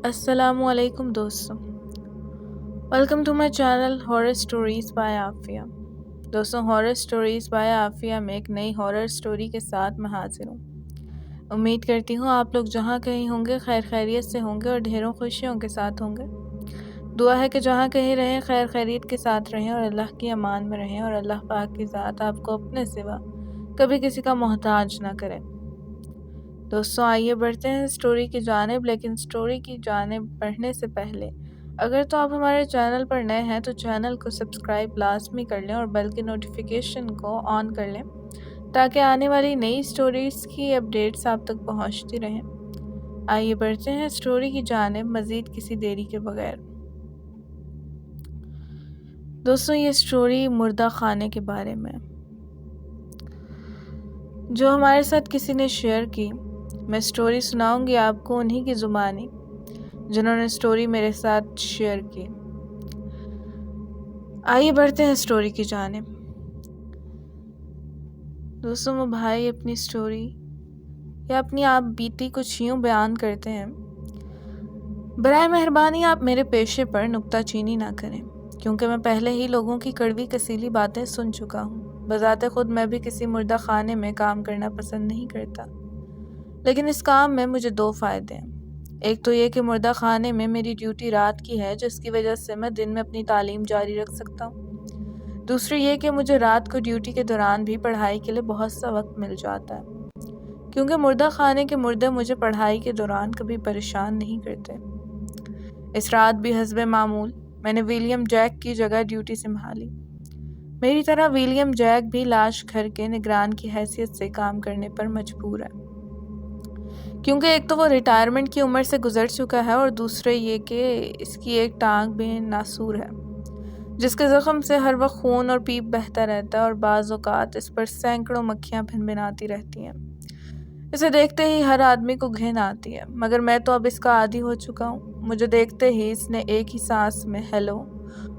السلام علیکم دوستوں، welcome to my channel horror stories by Afia. دوستوں، ہارر اسٹوریز بائی عافیہ میں ایک نئی ہارر اسٹوری کے ساتھ میں حاضر ہوں۔ امید کرتی ہوں آپ لوگ جہاں کہیں ہوں گے خیر خیریت سے ہوں گے اور ڈھیروں خوشیوں کے ساتھ ہوں گے۔ دعا ہے کہ جہاں کہیں رہیں خیر خیریت کے ساتھ رہیں اور اللہ کی امان میں رہیں اور اللہ پاک کی ذات آپ کو اپنے سوا کبھی کسی کا محتاج نہ کرے۔ دوستوں، آئیے بڑھتے ہیں اسٹوری کی جانب، لیکن اسٹوری کی جانب بڑھنے سے پہلے اگر تو آپ ہمارے چینل پر نئے ہیں تو چینل کو سبسکرائب لازمی کر لیں اور بیل کی نوٹیفیکیشن کو آن کر لیں تاکہ آنے والی نئی اسٹوریز کی اپڈیٹس آپ تک پہنچتی رہیں۔ آئیے بڑھتے ہیں اسٹوری کی جانب مزید کسی دیری کے بغیر۔ دوستوں، یہ اسٹوری مردہ خانے کے بارے میں جو ہمارے ساتھ کسی نے شیئر کی۔ میں اسٹوری سناؤں گی آپ کو انہی کی زبانی جنہوں نے اسٹوری میرے ساتھ شیئر کی۔ آئیے بڑھتے ہیں اسٹوری کی جانب۔ دوستوں، وہ بھائی اپنی اسٹوری یا اپنی آپ بیتی کچھ یوں بیان کرتے ہیں: برائے مہربانی آپ میرے پیشے پر نکتہ چینی نہ کریں، کیونکہ میں پہلے ہی لوگوں کی کڑوی کسیلی باتیں سن چکا ہوں۔ بذات خود میں بھی کسی مردہ خانے میں کام کرنا پسند نہیں کرتا، لیکن اس کام میں مجھے دو فائدے ہیں۔ ایک تو یہ کہ مردہ خانے میں میری ڈیوٹی رات کی ہے، جس کی وجہ سے میں دن میں اپنی تعلیم جاری رکھ سکتا ہوں۔ دوسری یہ کہ مجھے رات کو ڈیوٹی کے دوران بھی پڑھائی کے لیے بہت سا وقت مل جاتا ہے، کیونکہ مردہ خانے کے مردے مجھے پڑھائی کے دوران کبھی پریشان نہیں کرتے۔ اس رات بھی حسب معمول میں نے ولیم جیک کی جگہ ڈیوٹی سنبھالی۔ میری طرح ولیم جیک بھی لاش گھر کے نگران کی حیثیت سے کام کرنے پر مجبور ہے، کیونکہ ایک تو وہ ریٹائرمنٹ کی عمر سے گزر چکا ہے اور دوسرے یہ کہ اس کی ایک ٹانگ بھی ناسور ہے، جس کے زخم سے ہر وقت خون اور پیپ بہتا رہتا ہے اور بعض اوقات اس پر سینکڑوں مکھیاں بھنبھناتی رہتی ہیں۔ اسے دیکھتے ہی ہر آدمی کو گھن آتی ہے، مگر میں تو اب اس کا عادی ہو چکا ہوں۔ مجھے دیکھتے ہی اس نے ایک ہی سانس میں ہیلو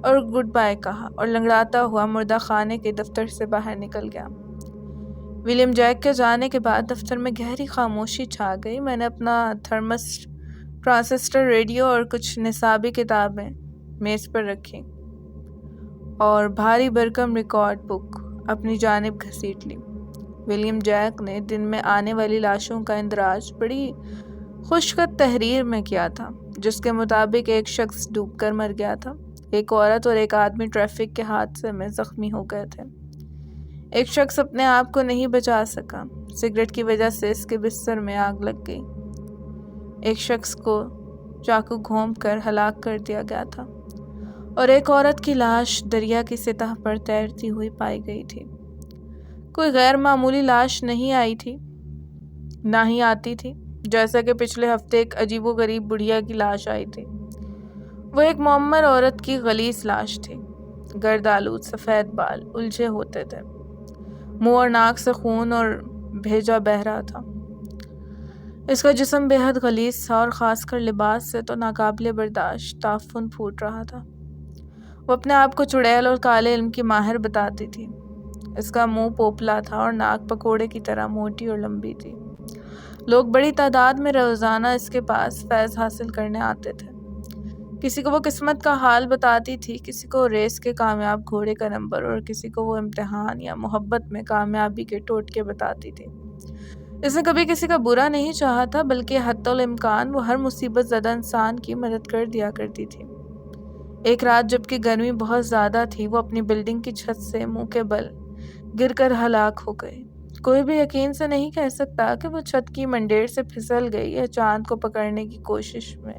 اور گڈ بائے کہا اور لنگڑاتا ہوا مردہ خانے کے دفتر سے باہر نکل گیا۔ ولیم جیک کے جانے کے بعد دفتر میں گہری خاموشی چھا گئی۔ میں نے اپنا تھرمس، ٹرانسسٹر ریڈیو اور کچھ نصابی کتابیں میز پر رکھی اور بھاری بھرکم ریکارڈ بک اپنی جانب گھسیٹ لی۔ ولیم جیک نے دن میں آنے والی لاشوں کا اندراج بڑی خوشخط تحریر میں کیا تھا، جس کے مطابق ایک شخص ڈوب کر مر گیا تھا، ایک عورت اور ایک آدمی ٹریفک کے حادثے میں زخمی ہو گئے تھے، ایک شخص اپنے آپ کو نہیں بچا سکا، سگریٹ کی وجہ سے اس کے بستر میں آگ لگ گئی، ایک شخص کو چاقو گھونپ کر ہلاک کر دیا گیا تھا اور ایک عورت کی لاش دریا کی سطح پر تیرتی ہوئی پائی گئی تھی۔ کوئی غیر معمولی لاش نہیں آئی تھی، نہ ہی آتی تھی، جیسا کہ پچھلے ہفتے ایک عجیب و غریب بڑھیا کی لاش آئی تھی۔ وہ ایک معمر عورت کی غلیظ لاش تھی، گرد آلود سفید بال الجھے ہوتے تھے، منہ اور ناک سے خون اور بھیجا بہہ رہا تھا۔ اس کا جسم بے حد غلیظ تھا اور خاص کر لباس سے تو ناقابل برداشت تعفن پھوٹ رہا تھا۔ وہ اپنے آپ کو چڑیل اور کالے علم کی ماہر بتاتی تھی۔ اس کا منہ پوپلا تھا اور ناک پکوڑے کی طرح موٹی اور لمبی تھی۔ لوگ بڑی تعداد میں روزانہ اس کے پاس فیض حاصل کرنے آتے تھے۔ کسی کو وہ قسمت کا حال بتاتی تھی، کسی کو ریس کے کامیاب گھوڑے کا نمبر اور کسی کو وہ امتحان یا محبت میں کامیابی کے ٹوٹکے بتاتی تھی۔ اس نے کبھی کسی کا برا نہیں چاہا تھا، بلکہ حتی الامکان وہ ہر مصیبت زدہ انسان کی مدد کر دیا کرتی تھی۔ ایک رات جبکہ گرمی بہت زیادہ تھی، وہ اپنی بلڈنگ کی چھت سے منہ کے بل گر کر ہلاک ہو گئی۔ کوئی بھی یقین سے نہیں کہہ سکتا کہ وہ چھت کی منڈیر سے پھسل گئی یا چاند کو پکڑنے کی کوشش میں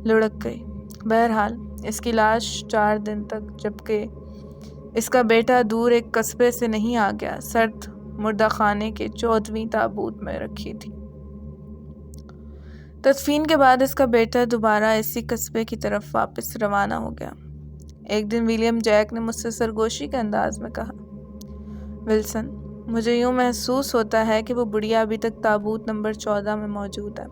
لڑک گئی۔ بہرحال اس کی لاش 4 دن تک، جبکہ اس کا بیٹا دور ایک قصبے سے نہیں آ گیا، سرد مردہ خانے کے 14ویں تابوت میں رکھی تھی۔ تدفین کے بعد اس کا بیٹا دوبارہ اسی قصبے کی طرف واپس روانہ ہو گیا۔ ایک دن ولیم جیک نے مجھ سے سرگوشی کے انداز میں کہا: ولسن، مجھے یوں محسوس ہوتا ہے کہ وہ بڑھیا ابھی تک تابوت نمبر 14 میں موجود ہے،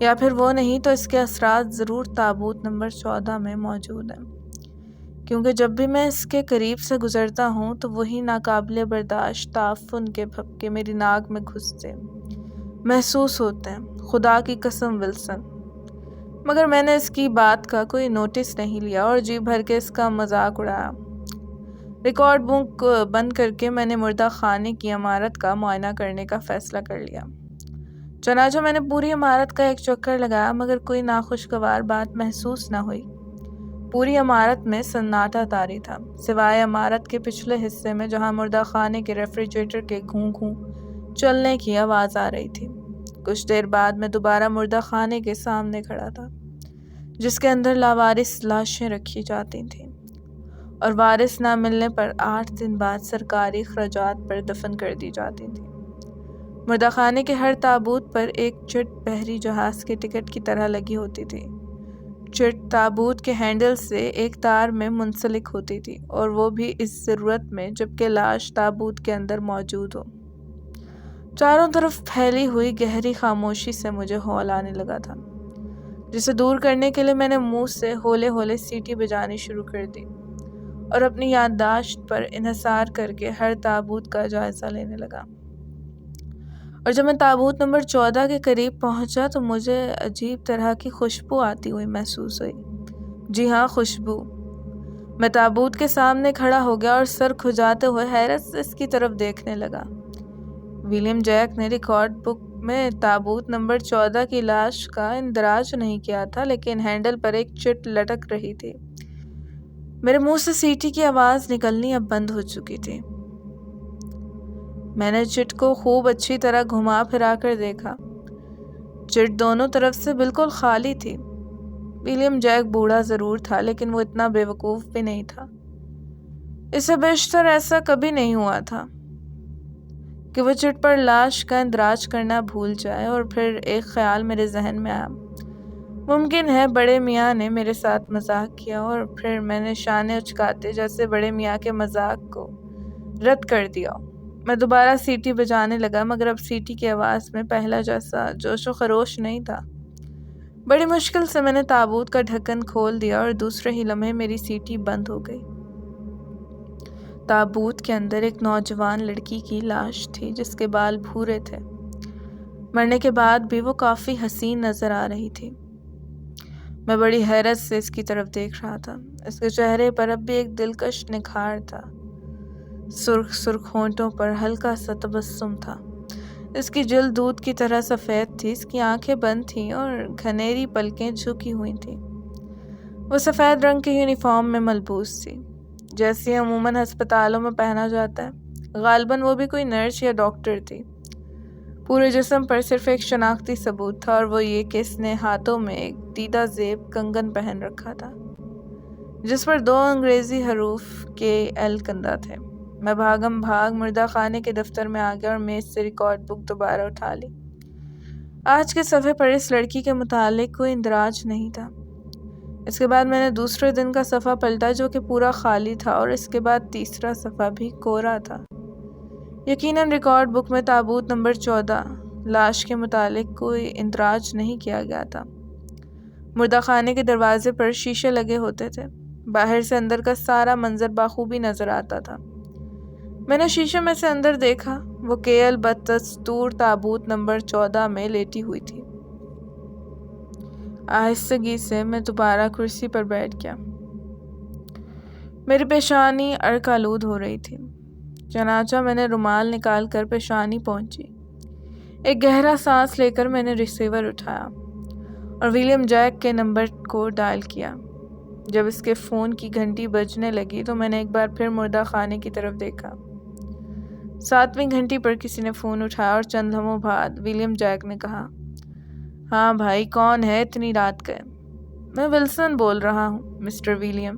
یا پھر وہ نہیں تو اس کے اثرات ضرور تابوت نمبر 14 میں موجود ہیں، کیونکہ جب بھی میں اس کے قریب سے گزرتا ہوں تو وہی ناقابل برداشت تعفن کے بھپکے میری ناک میں گھستے محسوس ہوتے ہیں۔ خدا کی قسم ولسن، مگر میں نے اس کی بات کا کوئی نوٹس نہیں لیا اور جی بھر کے اس کا مذاق اڑایا۔ ریکارڈ بک بند کر کے میں نے مردہ خانے کی عمارت کا معائنہ کرنے کا فیصلہ کر لیا۔ چنانچہ میں نے پوری عمارت کا ایک چکر لگایا مگر کوئی ناخوشگوار بات محسوس نہ ہوئی۔ پوری عمارت میں سناٹا طاری تھا، سوائے عمارت کے پچھلے حصے میں جہاں مردہ خانے کے ریفریجریٹر کے گھوں گھوں چلنے کی آواز آ رہی تھی۔ کچھ دیر بعد میں دوبارہ مردہ خانے کے سامنے کھڑا تھا، جس کے اندر لاوارث لاشیں رکھی جاتی تھیں اور وارث نہ ملنے پر 8 دن بعد سرکاری اخراجات پر دفن کر دی جاتی تھیں۔ مردہ خانے کے ہر تابوت پر ایک چٹ بحری جہاز کے ٹکٹ کی طرح لگی ہوتی تھی۔ چٹ تابوت کے ہینڈل سے ایک تار میں منسلک ہوتی تھی اور وہ بھی اس صورت میں جبکہ لاش تابوت کے اندر موجود ہو۔ چاروں طرف پھیلی ہوئی گہری خاموشی سے مجھے ہول آنے لگا تھا، جسے دور کرنے کے لیے میں نے منہ سے ہولے ہولے سیٹی بجانی شروع کر دی اور اپنی یادداشت پر انحصار کر کے ہر تابوت کا جائزہ لینے لگا۔ اور جب میں تابوت نمبر 14 کے قریب پہنچا تو مجھے عجیب طرح کی خوشبو آتی ہوئی محسوس ہوئی۔ جی ہاں، خوشبو۔ میں تابوت کے سامنے کھڑا ہو گیا اور سر کھجاتے ہوئے حیرت سے اس کی طرف دیکھنے لگا۔ ولیم جیک نے ریکارڈ بک میں تابوت نمبر 14 کی لاش کا اندراج نہیں کیا تھا، لیکن ہینڈل پر ایک چٹ لٹک رہی تھی۔ میرے منہ سے سیٹی کی آواز نکلنی اب بند ہو چکی تھی۔ میں نے چٹ کو خوب اچھی طرح گھما پھرا کر دیکھا۔ چٹ دونوں طرف سے بالکل خالی تھی۔ ولیم جیک بوڑھا ضرور تھا لیکن وہ اتنا بے وقوف بھی نہیں تھا۔ اس سے بیشتر ایسا کبھی نہیں ہوا تھا کہ وہ چٹ پر لاش کا اندراج کرنا بھول جائے۔ اور پھر ایک خیال میرے ذہن میں آیا، ممکن ہے بڑے میاں نے میرے ساتھ مذاق کیا اور پھر میں نے شانے اچکاتے جیسے بڑے میاں کے مذاق کو رد کر دیا۔ میں دوبارہ سیٹی بجانے لگا مگر اب سیٹی کی آواز میں پہلا جیسا جوش و خروش نہیں تھا۔ بڑی مشکل سے میں نے تابوت کا ڈھکن کھول دیا اور دوسرے ہی لمحے میری سیٹی بند ہو گئی۔ تابوت کے اندر ایک نوجوان لڑکی کی لاش تھی جس کے بال بھورے تھے۔ مرنے کے بعد بھی وہ کافی حسین نظر آ رہی تھی۔ میں بڑی حیرت سے اس کی طرف دیکھ رہا تھا۔ اس کے چہرے پر اب بھی ایک دلکش نکھار تھا۔ سرخ سرخ ہونٹوں پر ہلکا سا تبسم تھا۔ اس کی جلد دودھ کی طرح سفید تھی، اس کی آنکھیں بند تھیں اور گھنیری پلکیں جھکی ہوئی تھیں۔ وہ سفید رنگ کے یونیفارم میں ملبوس تھی، جیسے عموماً ہسپتالوں میں پہنا جاتا ہے۔ غالباً وہ بھی کوئی نرس یا ڈاکٹر تھی۔ پورے جسم پر صرف ایک شناختی ثبوت تھا اور وہ یہ کہ اس نے ہاتھوں میں ایک دیدہ زیب کنگن پہن رکھا تھا جس پر 2 انگریزی حروف KL کندہ تھے۔ میں بھاگم بھاگ مردہ خانے کے دفتر میں آ گیا اور میز سے ریکارڈ بک دوبارہ اٹھا لی۔ آج کے صفحے پر اس لڑکی کے متعلق کوئی اندراج نہیں تھا۔ اس کے بعد میں نے دوسرے دن کا صفحہ پلٹا جو کہ پورا خالی تھا اور اس کے بعد تیسرا صفحہ بھی کورا تھا۔ یقیناً ریکارڈ بک میں تابوت نمبر 14 لاش کے متعلق کوئی اندراج نہیں کیا گیا تھا۔ مردہ خانے کے دروازے پر شیشے لگے ہوتے تھے۔ باہر سے اندر کا سارا منظر بخوبی نظر آتا تھا۔ میں نے شیشے میں سے اندر دیکھا، وہ KL بدستور تابوت نمبر 14 میں لیٹی ہوئی تھی۔ آہستگی سے میں دوبارہ کرسی پر بیٹھ گیا۔ میری پیشانی عرق آلود ہو رہی تھی، چنانچہ میں نے رومال نکال کر پیشانی پہنچی۔ ایک گہرا سانس لے کر میں نے ریسیور اٹھایا اور ولیم جیک کے نمبر کو ڈائل کیا۔ جب اس کے فون کی گھنٹی بجنے لگی تو میں نے ایک بار پھر مردہ خانے کی طرف دیکھا۔ 7ویں گھنٹی پر کسی نے فون اٹھایا اور چند لمحوں بعد ولیم جیک نے کہا، ہاں بھائی، کون ہے اتنی رات گئے؟ میں ولسن بول رہا ہوں، مسٹر ولیم۔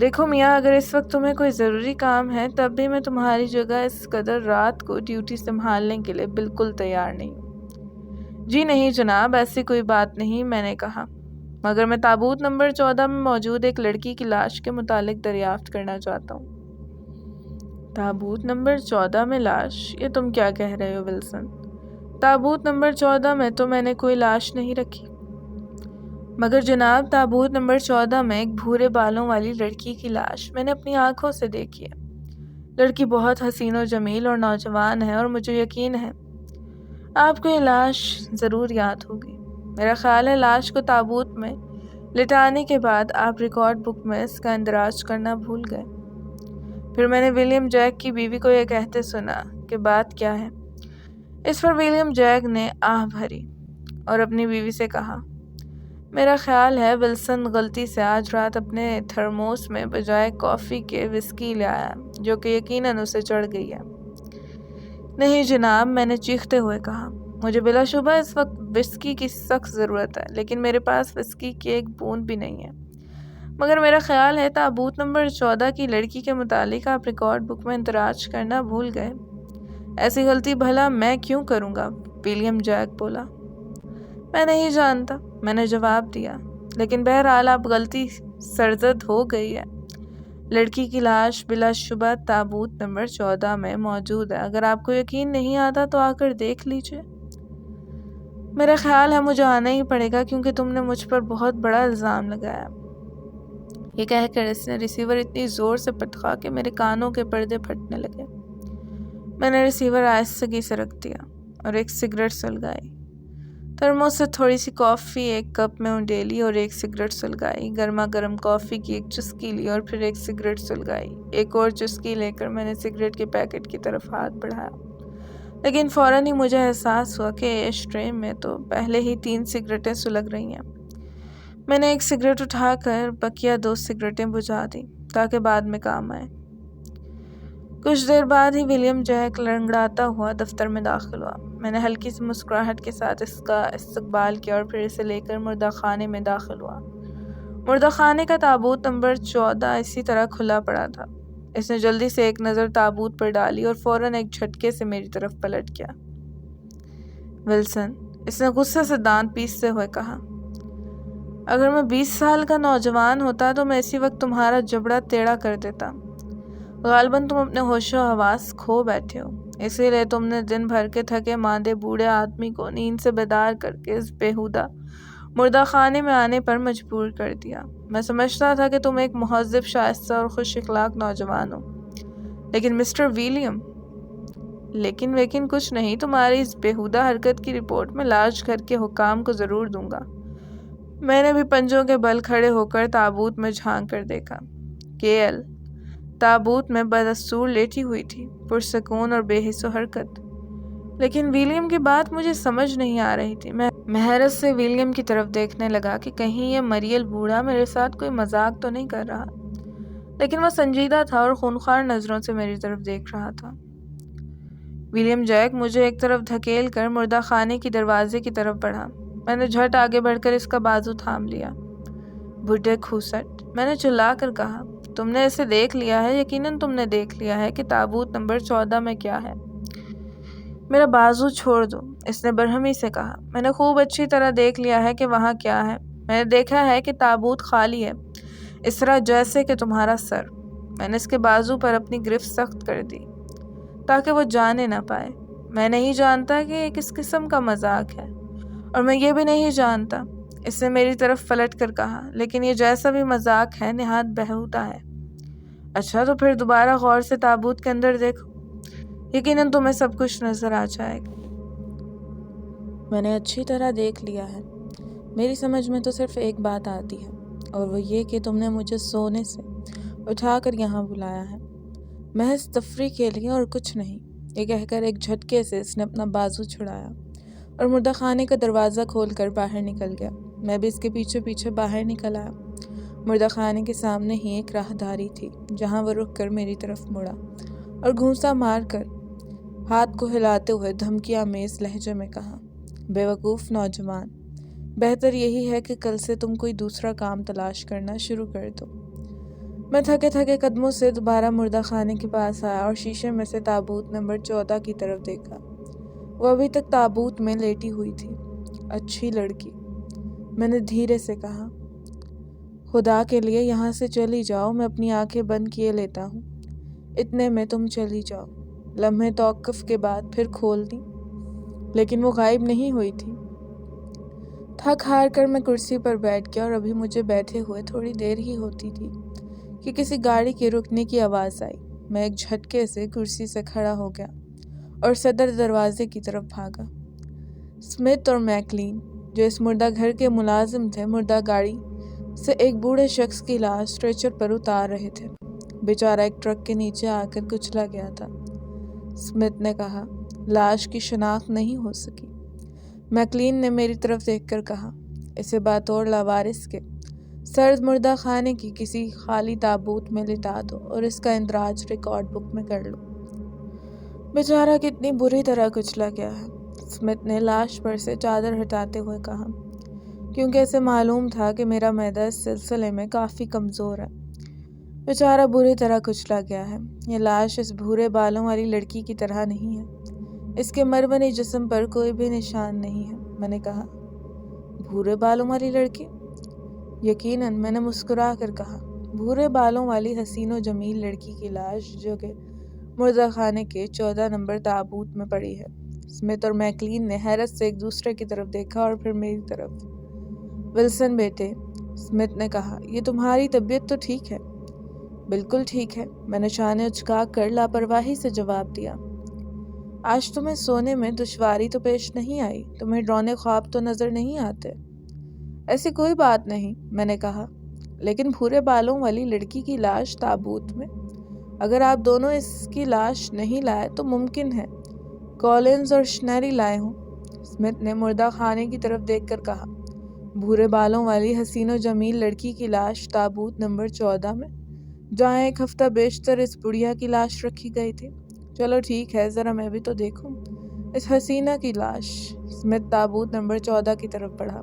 دیکھو میاں، اگر اس وقت تمہیں کوئی ضروری کام ہے تب بھی میں تمہاری جگہ اس قدر رات کو ڈیوٹی سنبھالنے کے لیے بالکل تیار نہیں ہوں۔ جی نہیں جناب، ایسی کوئی بات نہیں، میں نے کہا، مگر میں تابوت نمبر 14 میں موجود ایک لڑکی کی لاش کے متعلق دریافت کرنا چاہتا ہوں۔ تابوت نمبر 14 میں لاش؟ یہ تم کیا کہہ رہے ہو ولسن؟ تابوت نمبر 14 میں تو میں نے کوئی لاش نہیں رکھی۔ مگر جناب، تابوت نمبر 14 میں ایک بھورے بالوں والی لڑکی کی لاش میں نے اپنی آنکھوں سے دیکھی ہے۔ لڑکی بہت حسین و جمیل اور نوجوان ہے اور مجھے یقین ہے آپ کو یہ لاش ضرور یاد ہوگی۔ میرا خیال ہے لاش کو تابوت میں لٹانے کے بعد آپ ریکارڈ بک میں اس کا اندراج کرنا بھول گئے۔ پھر میں نے ولیم جیک کی بیوی کو یہ کہتے سنا کہ بات کیا ہے۔ اس پر ولیم جیک نے آہ بھری اور اپنی بیوی سے کہا، میرا خیال ہے ولسن غلطی سے آج رات اپنے تھرموس میں بجائے کافی کے وسکی لے آیا جو کہ یقیناً اسے چڑھ گئی ہے۔ نہیں جناب، میں نے چیختے ہوئے کہا، مجھے بلا شبہ اس وقت وسکی کی سخت ضرورت ہے، لیکن میرے پاس وسکی کی ایک بوند بھی نہیں ہے۔ مگر میرا خیال ہے تابوت نمبر 14 کی لڑکی کے متعلق آپ ریکارڈ بک میں اندراج کرنا بھول گئے۔ ایسی غلطی بھلا میں کیوں کروں گا؟ ولیم جیک بولا۔ میں نہیں جانتا، میں نے جواب دیا، لیکن بہرحال آپ غلطی سرزد ہو گئی ہے۔ لڑکی کی لاش بلا شبہ تابوت نمبر 14 میں موجود ہے۔ اگر آپ کو یقین نہیں آتا تو آ کر دیکھ لیجئے۔ میرا خیال ہے مجھے آنا ہی پڑے گا کیونکہ تم نے مجھ پر بہت بڑا الزام لگایا۔ یہ کہہ کر اس نے ریسیور اتنی زور سے پٹخا کہ میرے کانوں کے پردے پھٹنے لگے۔ میں نے ریسیور آہستگی سے رکھ دیا اور ایک سگریٹ سلگائی۔ تھرموس سے تھوڑی سی کافی ایک کپ میں انڈیلی اور ایک سگریٹ سلگائی۔ گرما گرم کافی کی ایک چسکی لی اور پھر ایک سگریٹ سلگائی۔ ایک اور چسکی لے کر میں نے سگریٹ کے پیکٹ کی طرف ہاتھ بڑھایا، لیکن فوراً ہی مجھے احساس ہوا کہ ایش ٹرے میں تو پہلے ہی 3 سگریٹیں سلگ رہی ہیں۔ میں نے ایک سگریٹ اٹھا کر بقیہ 2 سگریٹیں بجھا دی تاکہ بعد میں کام آئے۔ کچھ دیر بعد ہی ولیم جیک لڑنگڑاتا ہوا دفتر میں داخل ہوا۔ میں نے ہلکی سی مسکراہٹ کے ساتھ اس کا استقبال کیا اور پھر اسے لے کر مردہ خانے میں داخل ہوا۔ مردہ خانے کا تابوت نمبر 14 اسی طرح کھلا پڑا تھا۔ اس نے جلدی سے ایک نظر تابوت پر ڈالی اور فوراً ایک جھٹکے سے میری طرف پلٹ گیا۔ ولسن، اس نے غصے سے دانت پیستے ہوئے کہا، اگر میں 20 سال کا نوجوان ہوتا تو میں اسی وقت تمہارا جبڑا ٹیڑھا کر دیتا۔ غالباً تم اپنے ہوش و حواس کھو بیٹھے ہو، اسی لیے تم نے دن بھر کے تھکے ماندے بوڑھے آدمی کو نیند سے بیدار کر کے اس بیہودہ مردہ خانے میں آنے پر مجبور کر دیا۔ میں سمجھتا تھا کہ تم ایک مہذب، شائستہ اور خوش اخلاق نوجوان ہو، لیکن مسٹر ولیم، لیکن کچھ نہیں، تمہاری اس بیہودہ حرکت کی رپورٹ میں لاج گھر کے حکام کو ضرور دوں گا۔ میں نے بھی پنجوں کے بل کھڑے ہو کر تابوت میں جھانک کر دیکھا۔ کیل تابوت میں بدستور لیٹی ہوئی تھی، پرسکون اور بے حس و حرکت، لیکن ولیم کی بات مجھے سمجھ نہیں آ رہی تھی۔ میں حیرت سے ولیم کی طرف دیکھنے لگا کہ کہیں یہ مریل بوڑھا میرے ساتھ کوئی مذاق تو نہیں کر رہا، لیکن وہ سنجیدہ تھا اور خونخوار نظروں سے میری طرف دیکھ رہا تھا۔ ولیم جیک مجھے ایک طرف دھکیل کر مردہ خانے کی دروازے کی طرف بڑھا۔ میں نے جھٹ آگے بڑھ کر اس کا بازو تھام لیا۔ بڈھے کھوسٹ، میں نے چلا کر کہا، تم نے اسے دیکھ لیا ہے، یقیناً تم نے دیکھ لیا ہے کہ تابوت نمبر 14 میں کیا ہے۔ میرا بازو چھوڑ دو، اس نے برہمی سے کہا۔ میں نے خوب اچھی طرح دیکھ لیا ہے کہ وہاں کیا ہے۔ میں نے دیکھا ہے کہ تابوت خالی ہے، اس طرح جیسے کہ تمہارا سر۔ میں نے اس کے بازو پر اپنی گرفت سخت کر دی تاکہ وہ جانے نہ پائے۔ میں نہیں جانتا کہ یہ کس قسم کا مذاق ہے، اور میں یہ بھی نہیں جانتا، اس نے میری طرف پلٹ کر کہا، لیکن یہ جیسا بھی مذاق ہے نہایت بیہودہ ہے۔ اچھا تو پھر دوبارہ غور سے تابوت کے اندر دیکھو، یقیناً تمہیں سب کچھ نظر آ جائے گا۔ میں نے اچھی طرح دیکھ لیا ہے، میری سمجھ میں تو صرف ایک بات آتی ہے، اور وہ یہ کہ تم نے مجھے سونے سے اٹھا کر یہاں بلایا ہے، محض تفریح کے لیے اور کچھ نہیں۔ یہ کہہ کر ایک جھٹکے سے اس نے اپنا بازو چھڑایا اور مردہ خانے کا دروازہ کھول کر باہر نکل گیا۔ میں بھی اس کے پیچھے پیچھے باہر نکل آیا۔ مردہ خانے کے سامنے ہی ایک راہداری تھی جہاں وہ رک کر میری طرف مڑا اور گھونسا مار کر ہاتھ کو ہلاتے ہوئے دھمکی آمیز لہجے میں کہا، بے وقوف نوجوان، بہتر یہی ہے کہ کل سے تم کوئی دوسرا کام تلاش کرنا شروع کر دو۔ میں تھکے تھکے قدموں سے دوبارہ مردہ خانے کے پاس آیا اور شیشے میں سے تابوت نمبر 14 کی طرف دیکھا۔ وہ ابھی تک تابوت میں لیٹی ہوئی تھی۔ اچھی لڑکی، میں نے دھیرے سے کہا، خدا کے لیے یہاں سے چلی جاؤ، میں اپنی آنکھیں بند کیے لیتا ہوں۔ اتنے میں تم چلی جاؤ۔ لمحے توقف کے بعد پھر کھول دی، لیکن وہ غائب نہیں ہوئی تھی۔ تھک ہار کر میں کرسی پر بیٹھ گیا اور ابھی مجھے بیٹھے ہوئے تھوڑی دیر ہی ہوتی تھی کہ کسی گاڑی کے رکنے کی آواز آئی۔ میں ایک جھٹکے سے کرسی سے کھڑا ہو گیا اور صدر دروازے کی طرف بھاگا۔ اسمتھ اور میکلین جو اس مردہ گھر کے ملازم تھے مردہ گاڑی سے ایک بوڑھے شخص کی لاش اسٹریچر پر اتار رہے تھے۔ بیچارہ ایک ٹرک کے نیچے آ کر کچلا گیا تھا، اسمتھ نے کہا۔ لاش کی شناخت نہیں ہو سکی۔ میکلین نے میری طرف دیکھ کر کہا، اسے بطور لاوارث کے سرد مردہ خانے کی کسی خالی تابوت میں لٹا دو اور اس کا اندراج ریکارڈ بک میں کر لو۔ بیچارہ کتنی بری طرح کچلا گیا ہے، اسمتھ نے لاش پر سے چادر ہٹاتے ہوئے کہا، کیونکہ اسے معلوم تھا کہ میرا معدہ اس سلسلے میں کافی کمزور ہے۔ بیچارہ بری طرح کچلا گیا ہے۔ یہ لاش اس بھورے بالوں والی لڑکی کی طرح نہیں ہے۔ اس کے مرمری جسم پر کوئی بھی نشان نہیں ہے۔ میں نے کہا، بھورے بالوں والی لڑکی؟ یقیناً، میں نے مسکرا کر کہا، بھورے بالوں والی حسین و جمیل لڑکی کی لاش جو کہ مردہ خانے کے 14 نمبر تابوت میں پڑی ہے۔ اسمتھ اور میکلین نے حیرت سے ایک دوسرے کی طرف دیکھا اور پھر میری طرف۔ ولسن بیٹے، اسمتھ نے کہا، یہ تمہاری طبیعت تو ٹھیک ہے؟ بالکل ٹھیک ہے، میں نے شانے اچکا کر لاپرواہی سے جواب دیا۔ آج تمہیں سونے میں دشواری تو پیش نہیں آئی؟ تمہیں ڈراؤنے خواب تو نظر نہیں آتے؟ ایسی کوئی بات نہیں، میں نے کہا، لیکن بھورے بالوں والی لڑکی کی لاش تابوت میں؟ اگر آپ دونوں اس کی لاش نہیں لائے تو ممکن ہے کولنز اور شنیری لائے ہوں۔ اسمتھ نے مردہ خانے کی طرف دیکھ کر کہا، بھورے بالوں والی حسین و جمیل لڑکی کی لاش تابوت نمبر 14 میں، جہاں ایک ہفتہ بیشتر اس بڑھیا کی لاش رکھی گئی تھی۔ چلو ٹھیک ہے، ذرا میں بھی تو دیکھوں اس حسینہ کی لاش۔ اسمتھ تابوت نمبر 14 کی طرف بڑھا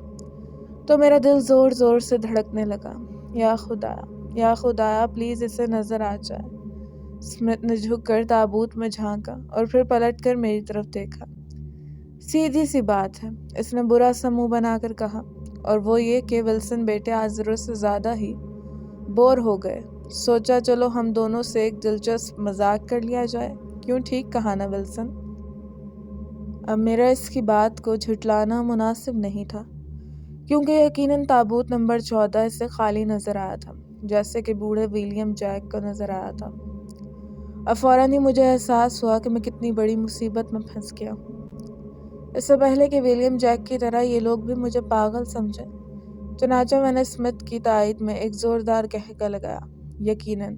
تو میرا دل زور زور سے دھڑکنے لگا۔ یا خدایا، یا خدایا، پلیز اسے نظر آ جائے۔ اسمتھ نے جھک کر تابوت میں جھانکا اور پھر پلٹ کر میری طرف دیکھا۔ سیدھی سی بات ہے، اس نے برا سا منہ بنا کر کہا، اور وہ یہ کہ ولسن بیٹے آج ضرورت سے زیادہ ہی بور ہو گئے، سوچا چلو ہم دونوں سے ایک دلچسپ مذاق کر لیا جائے۔ کیوں، ٹھیک کہا نا ولسن؟ اب میرا اس کی بات کو جھٹلانا مناسب نہیں تھا، کیونکہ یقیناً تابوت نمبر 14 اس سے خالی نظر آیا تھا، جیسے کہ بوڑھے ولیم جیک کو نظر آیا تھا۔ اب فوراً ہی مجھے احساس ہوا کہ میں کتنی بڑی مصیبت میں پھنس گیا ہوں۔ اس سے پہلے کہ ولیم جیک کی طرح یہ لوگ بھی مجھے پاگل سمجھیں، چنانچہ میں نے اسمتھ کی تائید میں ایک زوردار قہقہ لگایا۔ یقیناً،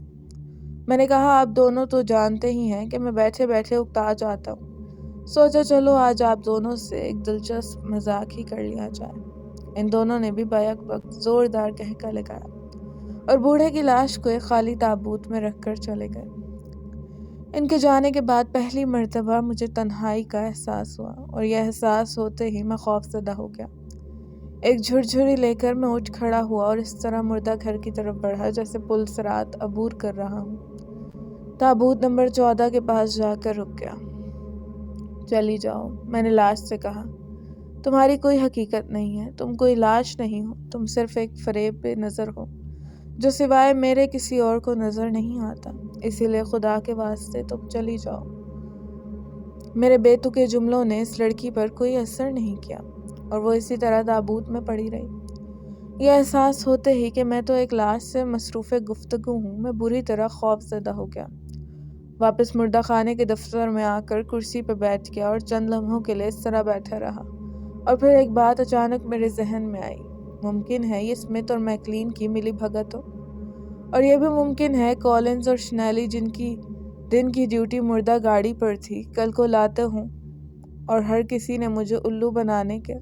میں نے کہا، آپ دونوں تو جانتے ہی ہیں کہ میں بیٹھے بیٹھے اکتا جاتا ہوں، سوچا چلو آج آپ دونوں سے ایک دلچسپ مذاق ہی کر لیا جائے۔ ان دونوں نے بھی بیک وقت زوردار قہقہ لگایا اور بوڑھے کی لاش کو ایک خالی تابوت میں رکھ کر چلے گئے۔ ان کے جانے کے بعد پہلی مرتبہ مجھے تنہائی کا احساس ہوا، اور یہ احساس ہوتے ہی میں خوف زدہ ہو گیا۔ ایک جھرجھری لے کر میں اٹھ کھڑا ہوا اور اس طرح مردہ گھر کی طرف بڑھا جیسے پل صراط عبور کر رہا ہوں۔ تابوت نمبر 14 کے پاس جا کر رک گیا۔ چلی جاؤ، میں نے لاش سے کہا، تمہاری کوئی حقیقت نہیں ہے، تم کوئی لاش نہیں ہو، تم صرف ایک فریب بے نظر ہو جو سوائے میرے کسی اور کو نظر نہیں آتا، اسی لیے خدا کے واسطے تم چلی جاؤ۔ میرے بے تکے جملوں نے اس لڑکی پر کوئی اثر نہیں کیا اور وہ اسی طرح تابوت میں پڑی رہی۔ یہ احساس ہوتے ہی کہ میں تو ایک لاش سے مصروف گفتگو ہوں، میں بری طرح خوف زدہ ہو گیا۔ واپس مردہ خانے کے دفتر میں آ کر کرسی پہ بیٹھ گیا اور چند لمحوں کے لیے اس طرح بیٹھا رہا، اور پھر ایک بات اچانک میرے ذہن میں آئی۔ ممکن ہے یہ اسمتھ اور میکلین کی ملی بھگت ہو، اور یہ بھی ممکن ہے کولنز اور شنیلی جن کی دن کی ڈیوٹی مردہ گاڑی پر تھی کل کو لاتے ہوں اور ہر کسی نے مجھے الو بنانے کے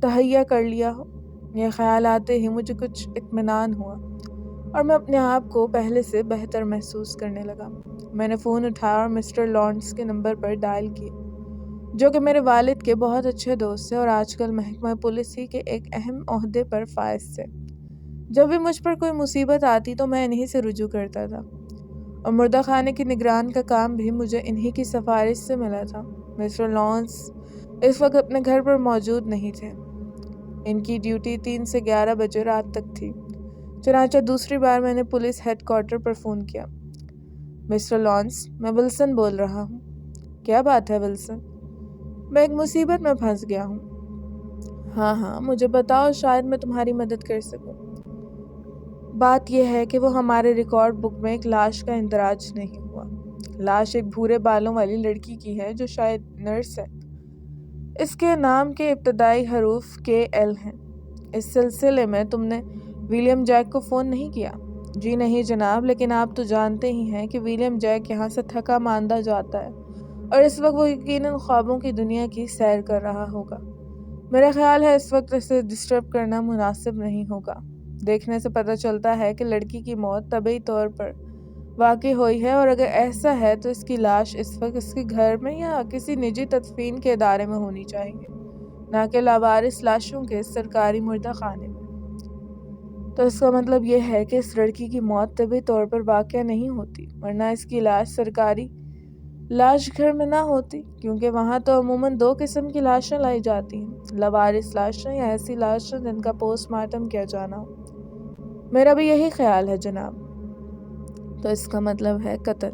تہیہ کر لیا ہو۔ یہ خیال آتے ہی مجھے کچھ اطمینان ہوا اور میں اپنے آپ کو پہلے سے بہتر محسوس کرنے لگا۔ میں نے فون اٹھایا اور مسٹر لارنس کے نمبر پر ڈائل کیا، جو کہ میرے والد کے بہت اچھے دوست تھے اور آج کل محکمہ پولیس ہی کے ایک اہم عہدے پر فائز تھے۔ جب بھی مجھ پر کوئی مصیبت آتی تو میں انہی سے رجوع کرتا تھا، اور مردہ خانے کی نگران کا کام بھی مجھے انہی کی سفارش سے ملا تھا۔ مسٹر لارنس اس وقت اپنے گھر پر موجود نہیں تھے، ان کی ڈیوٹی 3 سے 11 بجے رات تک تھی۔ چنانچہ دوسری بار میں نے پولیس ہیڈ کوارٹر پر فون کیا۔ مسٹر لارنس، میں ولسن بول رہا ہوں۔ کیا بات ہے ولسن؟ میں ایک مصیبت میں پھنس گیا ہوں۔ ہاں، مجھے بتاؤ، شاید میں تمہاری مدد کر سکوں۔ بات یہ ہے کہ وہ ہمارے ریکارڈ بک میں ایک لاش کا اندراج نہیں ہوا۔ لاش ایک بھورے بالوں والی لڑکی کی ہے جو شاید نرس ہے۔ اس کے نام کے ابتدائی حروف KL ہیں۔ اس سلسلے میں تم نے ولیم جیک کو فون نہیں کیا؟ جی نہیں جناب، لیکن آپ تو جانتے ہی ہیں کہ ولیم جیک یہاں سے تھکا ماندہ جاتا ہے اور اس وقت وہ یقیناً خوابوں کی دنیا کی سیر کر رہا ہوگا۔ میرا خیال ہے اس وقت اسے ڈسٹرب کرنا مناسب نہیں ہوگا۔ دیکھنے سے پتہ چلتا ہے کہ لڑکی کی موت طبعی طور پر واقع ہوئی ہے، اور اگر ایسا ہے تو اس کی لاش اس وقت اس کے گھر میں یا کسی نجی تدفین کے ادارے میں ہونی چاہیے، نہ کہ لاوارث لاشوں کے سرکاری مردہ خانے میں۔ تو اس کا مطلب یہ ہے کہ اس لڑکی کی موت طبعی طور پر واقع نہیں ہوتی، ورنہ اس کی لاش سرکاری لاش گھر میں نہ ہوتی، کیونکہ وہاں تو عموماً 2 قسم کی لاشیں لائی جاتی ہیں، لاوارث لاشیں یا ایسی لاشیں جن کا پوسٹ مارٹم کیا جانا ہو۔ میرا بھی یہی خیال ہے جناب۔ تو اس کا مطلب ہے قتل؟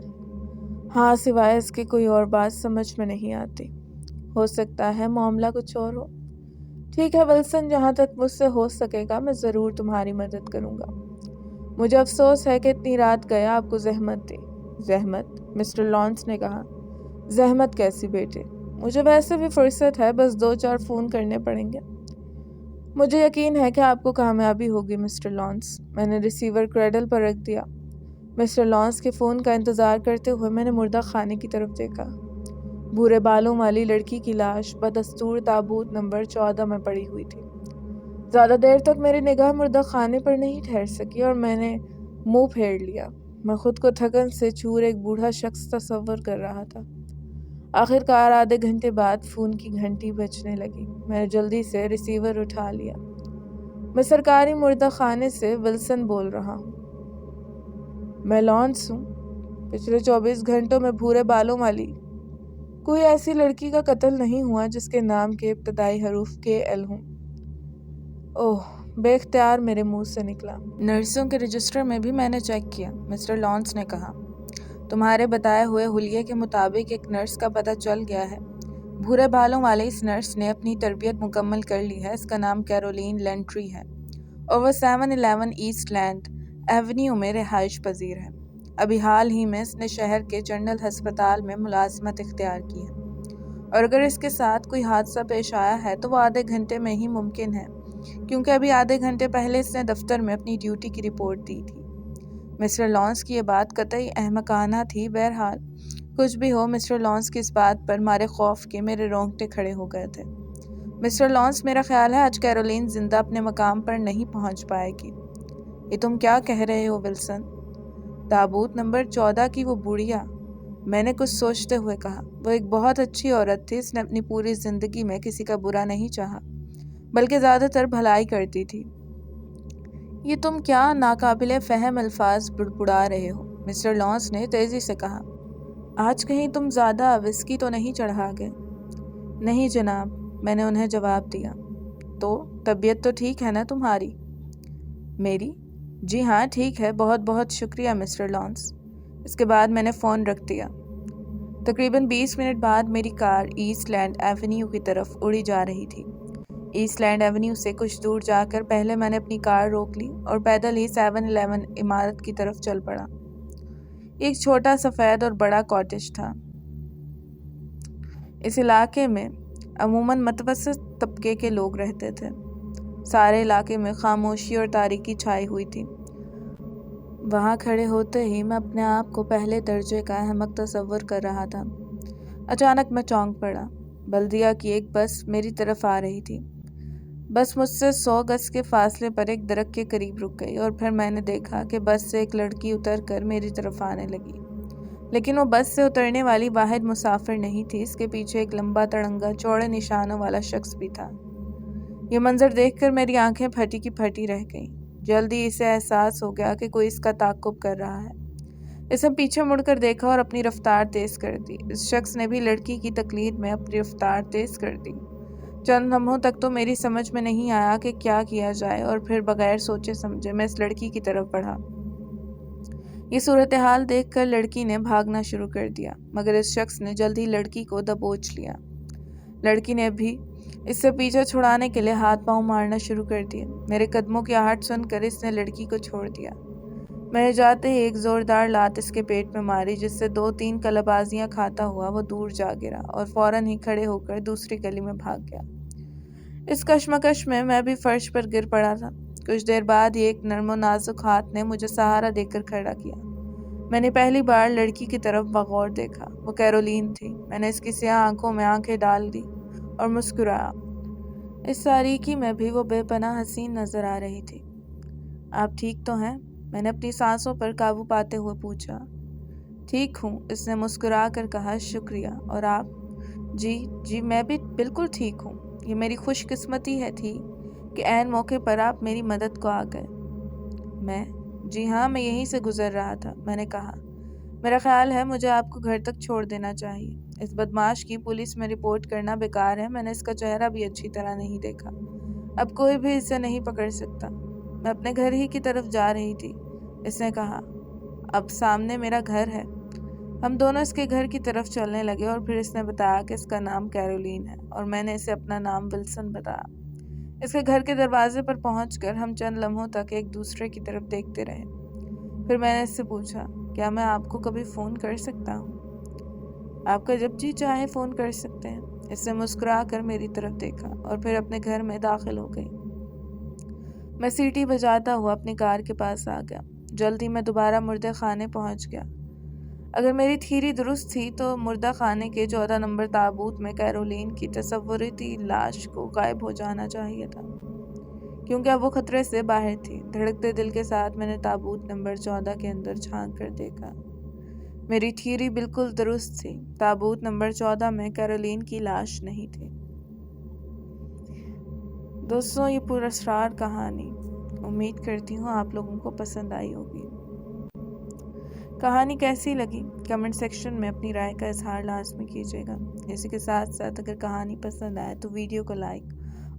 ہاں، سوائے اس کے کوئی اور بات سمجھ میں نہیں آتی۔ ہو سکتا ہے معاملہ کچھ اور ہو۔ ٹھیک ہے ولسن، جہاں تک مجھ سے ہو سکے گا میں ضرور تمہاری مدد کروں گا۔ مجھے افسوس ہے کہ اتنی رات گیا آپ کو زحمت دی۔ زحمت؟ مسٹر لانس نے کہا۔ زحمت کیسی بیٹے؟ مجھے ویسے بھی فرصت ہے، بس 2-4 فون کرنے پڑیں گے۔ مجھے یقین ہے کہ آپ کو کامیابی ہوگی مسٹر لانس۔ میں نے ریسیور کریڈل پر رکھ دیا۔ مسٹر لانس کے فون کا انتظار کرتے ہوئے میں نے مردہ خانے کی طرف دیکھا۔ بھورے بالوں والی لڑکی کی لاش بدستور تابوت نمبر 14 میں پڑی ہوئی تھی۔ زیادہ دیر تک میری نگاہ مردہ خانے پر نہیں ٹھہر سکی اور میں نے منہ پھیر لیا۔ میں خود کو تھکن سے چور ایک بوڑھا شخص تصور کر رہا تھا۔ آخر کار آدھے گھنٹے بعد فون کی گھنٹی بجنے لگی۔ میں نے جلدی سے ریسیور اٹھا لیا۔ میں سرکاری مردہ خانے سے ولسن بول رہا ہوں۔ میں لانس ہوں۔ پچھلے 24 گھنٹوں میں بھورے بالوں والی کوئی ایسی لڑکی کا قتل نہیں ہوا جس کے نام کے ابتدائی حروف KL ہوں۔ اوہ، بے اختیار میرے منہ سے نکلا۔ نرسوں کے رجسٹر میں بھی میں نے چیک کیا، مسٹر لانس نے کہا۔ تمہارے بتائے ہوئے حلیے کے مطابق ایک نرس کا پتہ چل گیا ہے۔ بھورے بالوں والے اس نرس نے اپنی تربیت مکمل کر لی ہے۔ اس کا نام کیرولین لینٹری ہے اور وہ 711 ایسٹ لینڈ ایونیو میں رہائش پذیر ہے۔ ابھی حال ہی میں اس نے شہر کے جنرل ہسپتال میں ملازمت اختیار کی ہے، اور اگر اس کے ساتھ کوئی حادثہ پیش آیا ہے تو وہ آدھے گھنٹے میں ہی ممکن ہے، کیونکہ ابھی آدھے گھنٹے پہلے اس نے دفتر میں اپنی ڈیوٹی کی رپورٹ دی تھی۔ مسٹر لانس کی یہ بات قطعی احمقانہ تھی۔ بہرحال کچھ بھی ہو، مسٹر لانس کی اس بات پر مارے خوف کے میرے رونگٹے کھڑے ہو گئے تھے۔ مسٹر لانس، میرا خیال ہے آج کیرولین زندہ اپنے مقام پر نہیں پہنچ پائے گی۔ یہ تم کیا کہہ رہے ہو ولسن؟ تابوت نمبر 14 کی وہ بڑھیا، میں نے کچھ سوچتے ہوئے کہا۔ وہ ایک بہت اچھی عورت تھی۔ اس نے اپنی پوری زندگی میں کسی کا برا نہیں چاہا، بلکہ زیادہ تر بھلائی کرتی تھی۔ یہ تم کیا ناقابل فہم الفاظ بڑبڑا رہے ہو؟ مسٹر لانس نے تیزی سے کہا۔ آج کہیں تم زیادہ وسکی تو نہیں چڑھا گئے؟ نہیں جناب، میں نے انہیں جواب دیا۔ تو طبیعت تو ٹھیک ہے نا تمہاری؟ میری؟ جی ہاں ٹھیک ہے، بہت بہت شکریہ مسٹر لانس۔ اس کے بعد میں نے فون رکھ دیا۔ تقریباً 20 منٹ بعد میری کار ایسٹ لینڈ ایونیو کی طرف اڑی جا رہی تھی۔ ایسٹ لینڈ ایونیو سے کچھ دور جا کر پہلے میں نے اپنی کار روک لی اور پیدل ہی 711 عمارت کی طرف چل پڑا۔ ایک چھوٹا سفید اور بڑا کاٹیج تھا۔ اس علاقے میں عموماً متوسط طبقے کے لوگ رہتے تھے۔ سارے علاقے میں خاموشی اور تاریکی چھائی ہوئی تھی۔ وہاں کھڑے ہوتے ہی میں اپنے آپ کو پہلے درجے کا احمق تصور کر رہا تھا۔ اچانک میں چونک پڑا۔ بلدیہ کی ایک بس میری طرف آ رہی تھی۔ بس مجھ سے 100 گز کے فاصلے پر ایک درخت کے قریب رک گئی اور پھر میں نے دیکھا کہ بس سے ایک لڑکی اتر کر میری طرف آنے لگی، لیکن وہ بس سے اترنے والی واحد مسافر نہیں تھی۔ اس کے پیچھے ایک لمبا تڑنگا چوڑے نشانوں والا شخص بھی تھا۔ یہ منظر دیکھ کر میری آنکھیں پھٹی کی پھٹی رہ گئیں۔ جلدی اسے احساس ہو گیا کہ کوئی اس کا تعاقب کر رہا ہے۔ اس نے پیچھے مڑ کر دیکھا اور اپنی رفتار تیز کر دی۔ اس شخص نے بھی لڑکی کی تقلید میں اپنی رفتار تیز کر دی۔ چند لمحوں تک تو میری سمجھ میں نہیں آیا کہ کیا کیا جائے، اور پھر بغیر سوچے سمجھے میں اس لڑکی کی طرف بڑھا۔ یہ صورتحال دیکھ کر لڑکی نے بھاگنا شروع کر دیا، مگر اس شخص نے جلدی لڑکی کو دبوچ لیا۔ لڑکی نے بھی اس سے پیچھا چھڑانے کے لیے ہاتھ پاؤں مارنا شروع کر دیے۔ میرے قدموں کی آہٹ سن کر اس نے لڑکی کو چھوڑ دیا۔ میں نے جاتے ہی ایک زوردار لات اس کے پیٹ میں ماری، جس سے 2-3 کلابازیاں کھاتا ہوا وہ دور جا گرا اور فوراً ہی کھڑے ہو کر دوسری گلی میں بھاگ گیا۔ اس کشمکش میں بھی فرش پر گر پڑا تھا۔ کچھ دیر بعد ہی ایک نرم و نازک ہاتھ نے مجھے سہارا دے کر کھڑا کیا۔ میں نے پہلی بار لڑکی کی طرف بغور دیکھا۔ وہ کیرولین تھی۔ میں نے اس کی سیاہ آنکھوں میں آنکھیں ڈال دی اور مسکرایا۔ اس تاریکی میں بھی وہ بے پناہ حسین نظر آ رہی تھی۔ آپ ٹھیک تو ہیں؟ میں نے اپنی سانسوں پر قابو پاتے ہوئے پوچھا۔ ٹھیک ہوں، اس نے مسکرا کر کہا۔ شکریہ۔ اور آپ؟ جی میں بھی بالکل ٹھیک ہوں۔ یہ میری خوش قسمتی تھی کہ عین موقع پر آپ میری مدد کو آ گئے۔ میں؟ جی ہاں، میں یہیں سے گزر رہا تھا۔ میں نے کہا، میرا خیال ہے مجھے آپ کو گھر تک چھوڑ دینا چاہیے۔ اس بدمعاش کی پولیس میں رپورٹ کرنا بیکار ہے۔ میں نے اس کا چہرہ بھی اچھی طرح نہیں دیکھا۔ اب کوئی بھی اسے نہیں پکڑ سکتا۔ میں اپنے گھر ہی کی طرف جا رہی تھی۔ اس نے کہا، اب سامنے میرا گھر ہے۔ ہم دونوں اس کے گھر کی طرف چلنے لگے اور پھر اس نے بتایا کہ اس کا نام کیرولین ہے اور میں نے اسے اپنا نام ولسن بتایا۔ اس کے گھر کے دروازے پر پہنچ کر ہم چند لمحوں تک ایک دوسرے کی طرف دیکھتے رہے۔ پھر میں نے اس سے پوچھا، کیا میں آپ کو کبھی فون کر سکتا ہوں؟ آپ کا جب جی چاہے فون کر سکتے ہیں۔ اس نے مسکرا کر میری طرف دیکھا اور پھر اپنے گھر میں داخل ہو گئی۔ میں سیٹی بجاتا ہوا اپنی کار کے پاس آ گیا۔ جلدی میں دوبارہ مردے خانے پہنچ گیا۔ اگر میری تھیری درست تھی تو مردہ خانے کے 14 نمبر تابوت میں کیرولین کی تصوراتی لاش کو غائب ہو جانا چاہیے تھا، کیونکہ اب وہ خطرے سے باہر تھی۔ دھڑکتے دل کے ساتھ میں نے تابوت نمبر 14 کے اندر جھانک کر دیکھا۔ میری تھیری بالکل درست تھی۔ تابوت نمبر 14 میں کیرولین کی لاش نہیں تھی۔ دوستوں، یہ پراسرار کہانی امید کرتی ہوں آپ لوگوں کو پسند آئی ہوگی۔ کہانی کیسی لگی کمنٹ سیکشن میں اپنی رائے کا اظہار لازمی کیجیے گا۔ اسی کے ساتھ ساتھ اگر کہانی پسند آئے تو ویڈیو کو لائک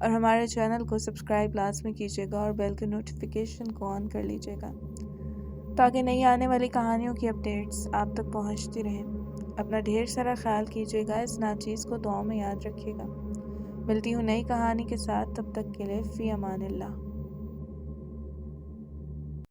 اور ہمارے چینل کو سبسکرائب لازمی کیجیے گا اور بیل کے نوٹیفیکیشن کو آن کر لیجیے گا تاکہ نئی آنے والی کہانیوں کی اپڈیٹس آپ تک پہنچتی رہیں۔ اپنا ڈھیر سارا خیال کیجیے گا۔ اس ناچیز کو دعاؤں میں یاد رکھیے گا۔ ملتی ہوں نئی کہانی کے ساتھ، تب تک کے لیے فی امان اللہ۔